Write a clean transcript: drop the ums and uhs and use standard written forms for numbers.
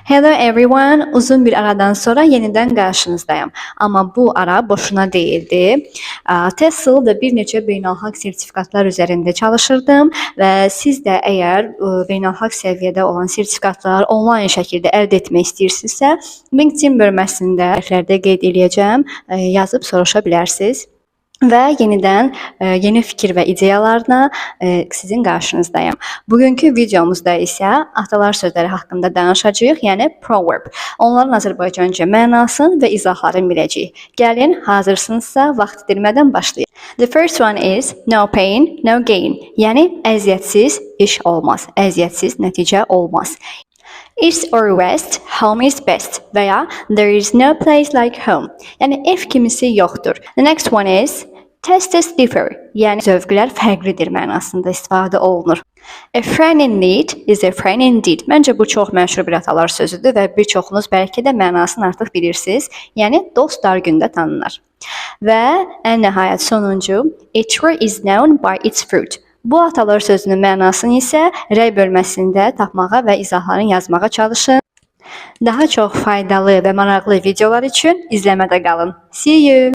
Hello everyone, uzun bir aradan sonra yeniden qarşınızdayım. Amma bu ara boşuna değildi. TESOL və bir neçə beynəlxalq sertifikatlar üzərində çalışırdım və siz də əgər beynəlxalq səviyyədə olan sertifikatlar onlayn şəkildə əldə etmək istəyirsinizsə, LinkedIn bölməsində rəhbərdə qeyd edəcəm, yazıb soruşa bilərsiniz. Və yenidən yeni fikir və ideyalarla sizin qarşınızdayım. Bugünkü videomuzda isə atalar sözləri haqqında danışacağıq, yəni proverb. Onların Azərbaycanca mənasını və izahlarını biləcəyik. Gəlin, hazırsınızsa vaxt itirmədən başlayaq. The first one is no pain, no gain. Yəni əziyyətsiz iş olmaz, əziyyətsiz nəticə olmaz. East or west, home is best və ya there is no place like home. Yəni ev kimisi yoxdur. The next one is tastes differ, yəni zövqlər fərqlidir mənasında istifadə olunur. A friend in need is a friend indeed. Məncə bu çox məşhur bir atalar sözüdür və bir çoxunuz bəlkə də mənasını artıq bilirsiniz. Yəni dost dar gündə tanınır. Və ən nəhayət sonuncu, a tree is known by its fruit. Bu atalar sözünün mənasını isə rəy bölməsində tapmağa və izahlarını yazmağa çalışın. Daha çox faydalı və maraqlı videolar üçün izləmədə qalın. See you!